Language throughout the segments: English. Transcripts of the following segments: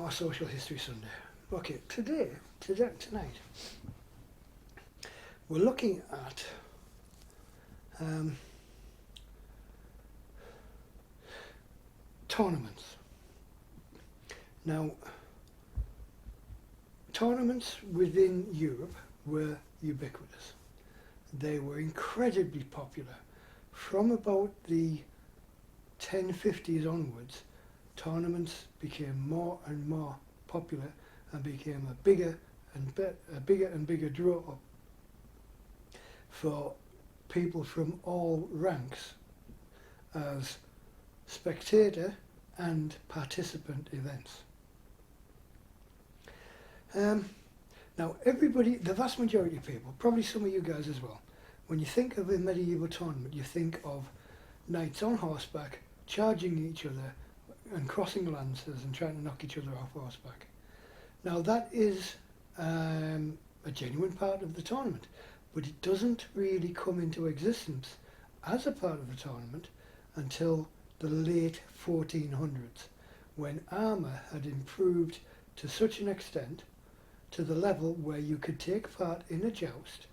more Social History Sunday. Okay, tonight, we're looking at tournaments. Now, tournaments within Europe were ubiquitous. They were incredibly popular. From about the 1050s onwards, tournaments became more and more popular and became a bigger and bigger draw for people from all ranks as spectator and participant events. Now everybody, the vast majority of people, probably some of you guys as well, when you think of a medieval tournament, you think of knights on horseback charging each other and crossing lances and trying to knock each other off horseback. Now that is a genuine part of the tournament, but it doesn't really come into existence as a part of the tournament until the late 1400s, when armour had improved to such an extent to the level where you could take part in a joust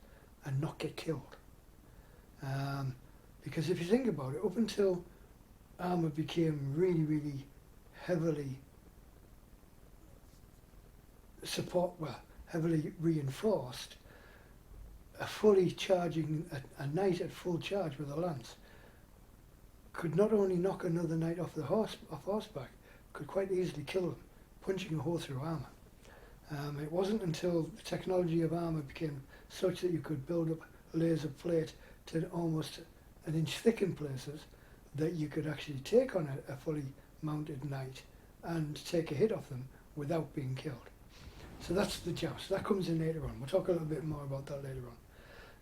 and not get killed. Because if you think about it, up until armour became really heavily heavily reinforced, a knight at full charge with a lance could not only knock another knight off horseback, could quite easily kill them, punching a hole through armour. It wasn't until the technology of armour became such that you could build up layers of plate to almost an inch thick in places that you could actually take on a fully mounted knight and take a hit off them without being killed. So that's the joust. That comes in later on. We'll talk a little bit more about that later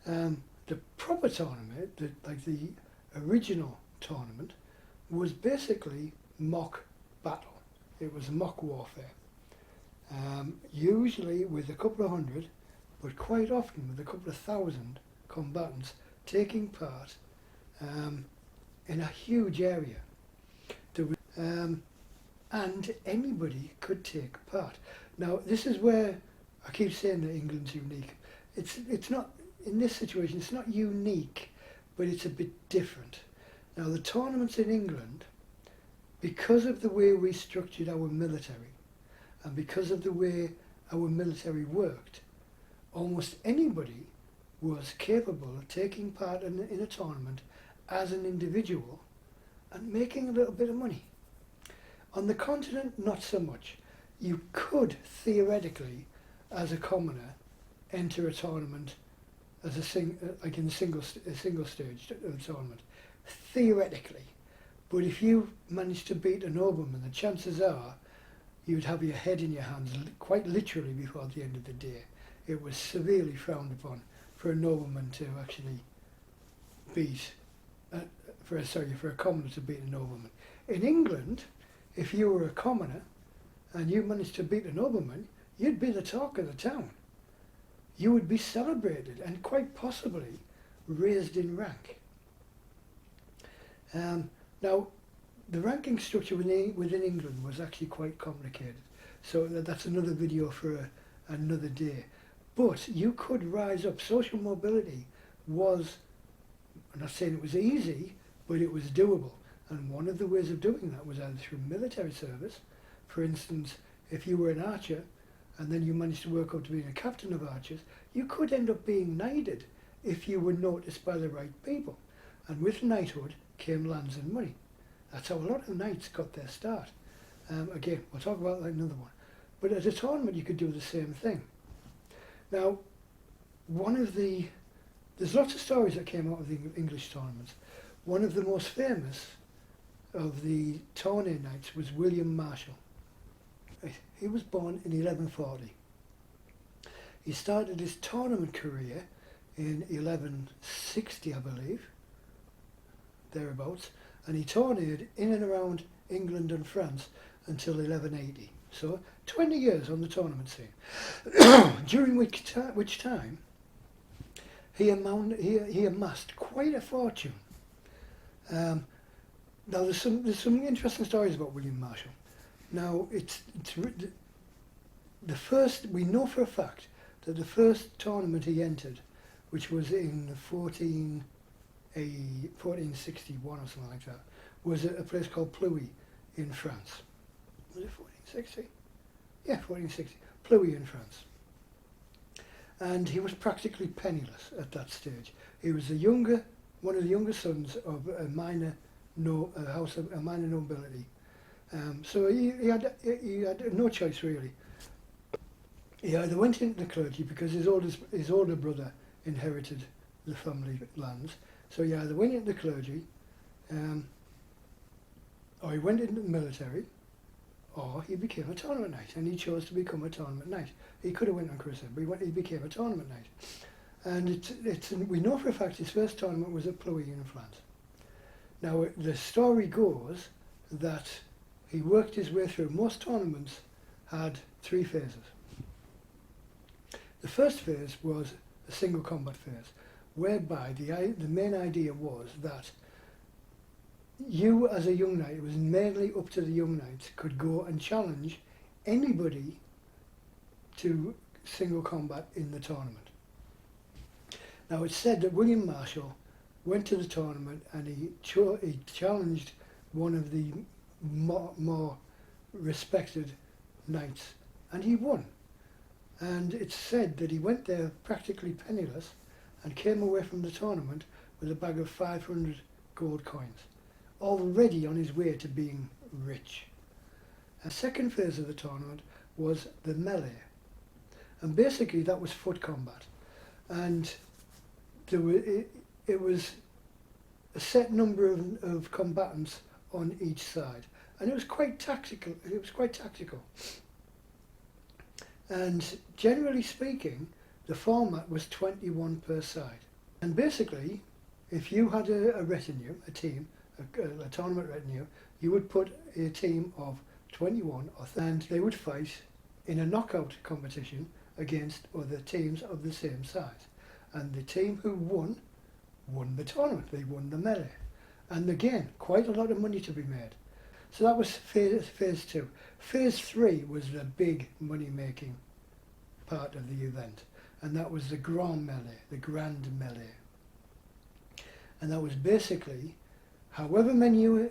on. The proper tournament, like the original tournament, was basically mock battle. It was mock warfare. Usually with a couple of hundred, but quite often with a couple of thousand combatants taking part in a huge area. And anybody could take part. Now this is where I keep saying that England's unique. It's not, in this situation, it's not unique, but it's a bit different. Now the tournaments in England, because of the way we structured our military, and because of the way our military worked, almost anybody was capable of taking part in a tournament as an individual and making a little bit of money. On the continent, not so much. You could theoretically, as a commoner, enter a tournament as a single stage tournament, theoretically. But if you managed to beat a nobleman, the chances are you'd have your head in your hands quite literally before the end of the day. It was severely frowned upon for a nobleman to actually beat, for a commoner to beat a nobleman. In England, if you were a commoner and you managed to beat a nobleman, you'd be the talk of the town. You would be celebrated and quite possibly raised in rank. Now, the ranking structure within England was actually quite complicated, so that's another video for another day. But you could rise up. Social mobility was, I'm not saying it was easy, but it was doable. And one of the ways of doing that was either through military service. For instance, if you were an archer and then you managed to work up to being a captain of archers, you could end up being knighted if you were noticed by the right people. And with knighthood came lands and money. That's how a lot of knights got their start. Again, we'll talk about that another one. But at a tournament you could do the same thing. Now, there's lots of stories that came out of the English tournaments. One of the most famous of the tourney knights was William Marshall. He was born in 1140. He started his tournament career in 1160, I believe, thereabouts, and he tourneyed in and around England and France until 1180. So 20 years on the tournament scene, during which time he amassed quite a fortune. Now there's some interesting stories about William Marshall. Now, the first, we know for a fact that the first tournament he entered, which was in 1461 or something like that, was at a place called Pluy in France. Was it 1460? Yeah, 1460. Pluy in France. And he was practically penniless at that stage. He was one of the younger sons of a minor house of a minor nobility. So he had no choice really. He either went into the clergy because his older brother inherited the family lands. So he either went into the clergy, or he went into the military, or he became a tournament knight, and he chose to become a tournament knight. He could have went on crusade, but he became a tournament knight. And we know for a fact his first tournament was at Pluy in France. Now the story goes that he worked his way through. Most tournaments had 3 phases. The first phase was a single combat phase, whereby the main idea was that you as a young knight, it was mainly up to the young knights, could go and challenge anybody to single combat in the tournament. Now it's said that William Marshall went to the tournament and he challenged one of the more respected knights, and he won. And it's said that he went there practically penniless and came away from the tournament with a bag of 500 gold coins, already on his way to being rich. The second phase of the tournament was the melee, and basically that was foot combat, and it was a set number of combatants on each side, and it was quite tactical. And generally speaking, the format was 21 per side. And basically, if you had a retinue, a team, a tournament retinue, you would put a team of 21 and they would fight in a knockout competition against other teams of the same size. And the team who won the tournament. They won the melee. And again, quite a lot of money to be made. So that was phase 2. Phase 3 was the big money-making part of the event, and that was the grand melee. And that was basically, however many you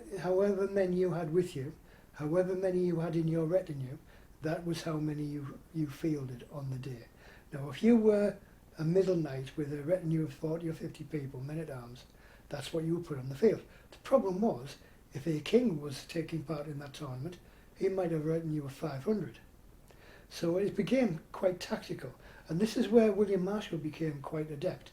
had with you, however many you had in your retinue, that was how many you fielded on the day. Now, if you were a middle knight with a retinue of 40 or 50 people, men-at-arms, that's what you would put on the field. The problem was, if a king was taking part in that tournament, he might have a retinue of 500. So it became quite tactical, and this is where William Marshall became quite adept.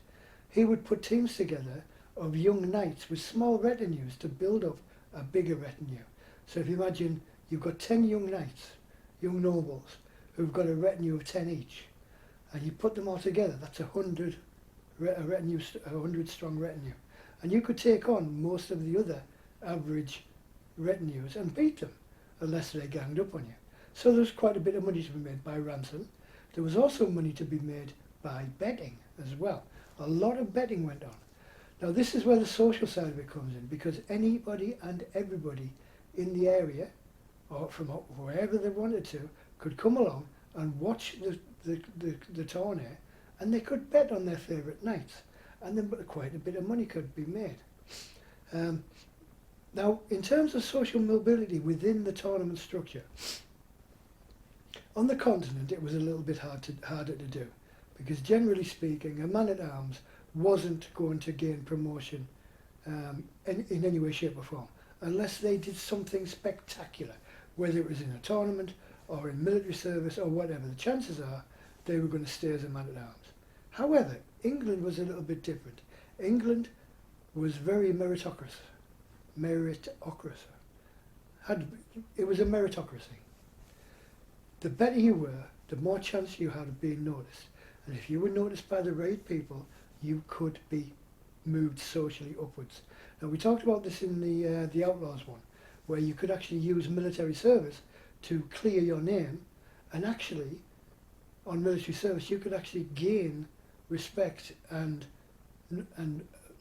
He would put teams together of young knights with small retinues to build up a bigger retinue. So if you imagine you've got 10 young knights, young nobles, who've got a retinue of 10 each, and you put them all together, that's a 100 strong retinue. And you could take on most of the other average retinues and beat them, unless they ganged up on you. So there's quite a bit of money to be made by ransom. There was also money to be made by betting as well. A lot of betting went on. Now this is where the social side of it comes in, because anybody and everybody in the area, or from wherever they wanted to, could come along and watch the tourney, and they could bet on their favourite knights, and then quite a bit of money could be made. Now, in terms of social mobility within the tournament structure, on the continent it was a little bit harder to do, because generally speaking, a man-at-arms wasn't going to gain promotion in any way, shape or form, unless they did something spectacular, whether it was in a tournament or in military service or whatever. The chances are they were going to stay as a man-at-arms. However, England was a little bit different. England was very meritocracy. It was a meritocracy. The better you were, the more chance you had of being noticed. And if you were noticed by the right people, you could be moved socially upwards. Now, we talked about this in the Outlaws one, where you could actually use military service to clear your name, and actually, on military service, you could actually gain respect and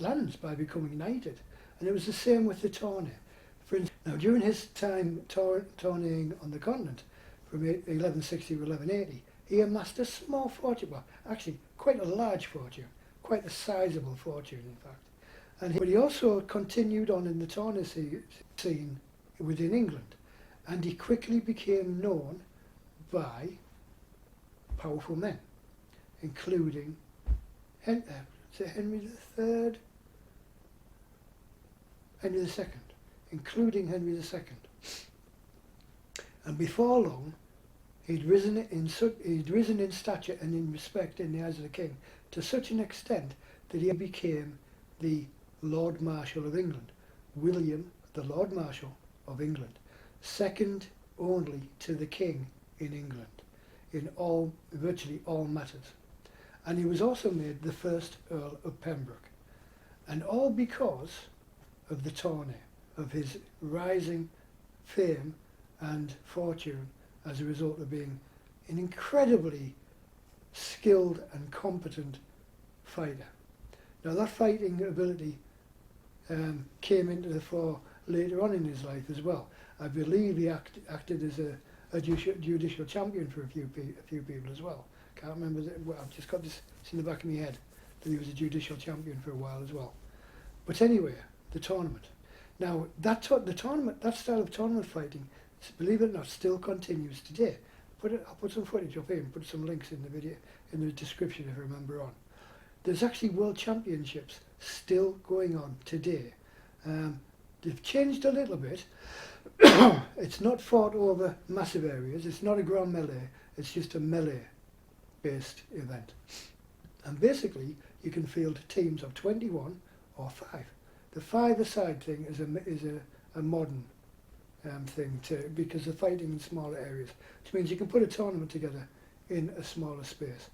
lands by becoming knighted. And it was the same with the tourney. For instance, Now, during his time tourneying on the continent from 1160 to 1180, he amassed a small fortune, well, actually quite a large fortune, quite a sizable fortune, in fact. But he also continued on in the tourney scene within England, and he quickly became known by powerful men, including Henry III, Henry II, including Henry II. And before long, he'd risen in stature and in respect in the eyes of the king to such an extent that he became the Lord Marshal of England, William, the Lord Marshal of England, second only to the king in England in virtually all matters. And he was also made the first Earl of Pembroke, and all because of the tourney, of his rising fame and fortune as a result of being an incredibly skilled and competent fighter. Now, that fighting ability came into the fore later on in his life as well. I believe he acted as a judicial champion for a few people as well. Can't remember, I've just got this in the back of my head, that he was a judicial champion for a while as well. But anyway, the tournament. Now, that style of tournament fighting, believe it or not, still continues today. I'll put some footage up here and put some links in the video, in the description if I remember on. There's actually world championships still going on today. They've changed a little bit. It's not fought over massive areas. It's not a grand melee. It's just a melee-based event. And basically, you can field teams of 21 or 5. The 5-a-side thing is a modern thing too, because they're fighting in smaller areas, which means you can put a tournament together in a smaller space.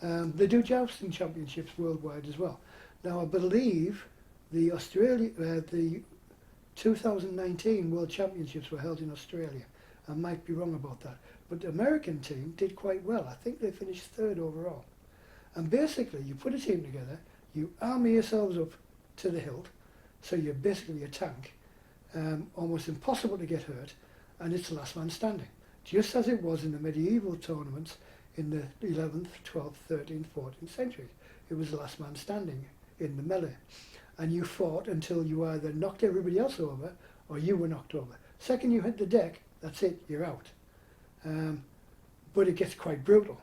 They do jousting championships worldwide as well. Now, I believe the 2019 World Championships were held in Australia. I might be wrong about that, but the American team did quite well. I think they finished 3rd overall. And basically, you put a team together, you army yourselves up to the hilt, so you're basically a tank, almost impossible to get hurt, and it's last man standing, just as it was in the medieval tournaments in the 11th, 12th, 13th, 14th centuries. It was the last man standing in the melee, and you fought until you either knocked everybody else over or you were knocked over. Second you hit the deck, that's it, you're out. But it gets quite brutal.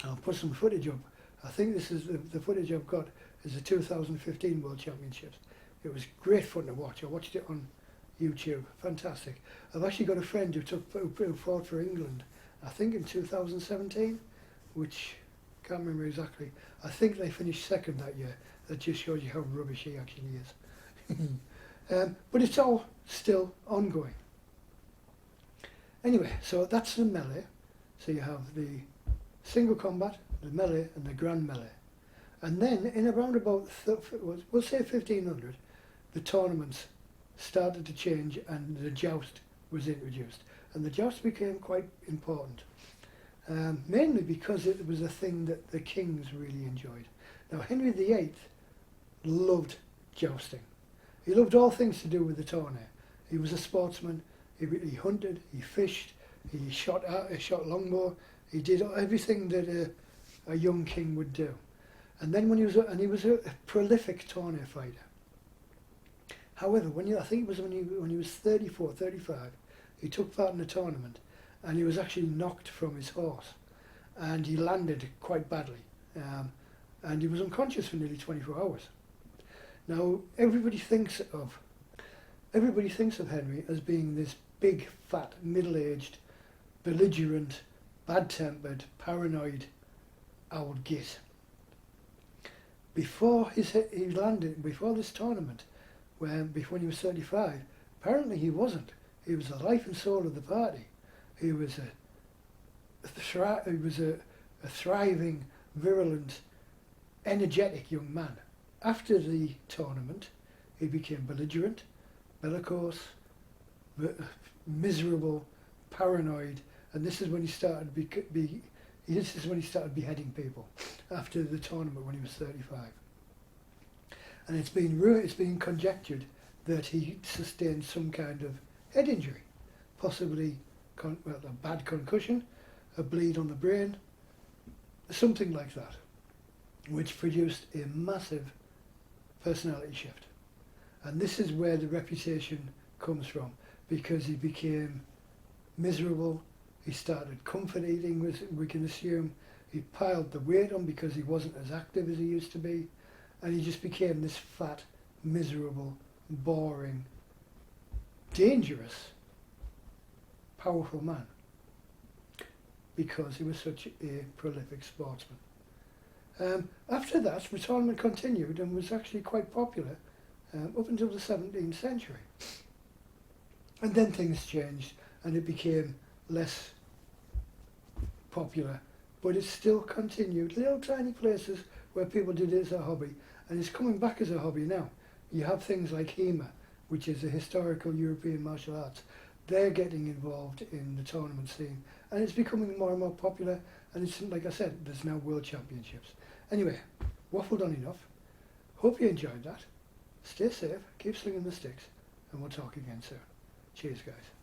I'll put some footage up. I think this is the footage I've got is the 2015 World Championships. It was great fun to watch. I watched it on YouTube. Fantastic. I've actually got a friend who fought for England, I think in 2017, which can't remember exactly. I think they finished 2nd that year. That just shows you how rubbish he actually is. But it's all still ongoing. Anyway, so that's the melee. So you have the single combat, the melee, and the grand melee. And then in around about, we'll say 1500, the tournaments started to change and the joust was introduced. And the joust became quite important, mainly because it was a thing that the kings really enjoyed. Now, Henry VIII loved jousting. He loved all things to do with the tourney. He was a sportsman. He hunted, he fished, he shot longbow. He did everything that a young king would do. And then he was a prolific tourney fighter. However, I think it was when he was 34, 35, he took part in a tournament, and he was actually knocked from his horse, and he landed quite badly, and he was unconscious for nearly 24 hours. Now, everybody thinks of Henry as being this big, fat, middle-aged, belligerent, bad-tempered, paranoid old git. Before before this tournament, when he was 35, apparently he wasn't. He was the life and soul of the party. He was a thriving, virulent, energetic young man. After the tournament, he became belligerent, bellicose, miserable, paranoid, and this is when he started beheading people after the tournament when he was 35. And it's been conjectured that he sustained some kind of head injury, possibly a bad concussion, a bleed on the brain, something like that, which produced a massive personality shift. And this is where the reputation comes from, because he became miserable, he started comfort eating, we can assume, he piled the weight on because he wasn't as active as he used to be, and he just became this fat, miserable, boring, dangerous, powerful man, because he was such a prolific sportsman. After that, retirement continued and was actually quite popular up until the 17th century. And then things changed and it became less popular, but it still continued. Little tiny places where people did it as a hobby, and it's coming back as a hobby now. You have things like HEMA, which is a historical European martial arts. They're getting involved in the tournament scene, and it's becoming more and more popular, and it's, like I said, there's now world championships. Anyway, waffled on enough. Hope you enjoyed that. Stay safe, keep slinging the sticks, and we'll talk again soon. Cheers, guys.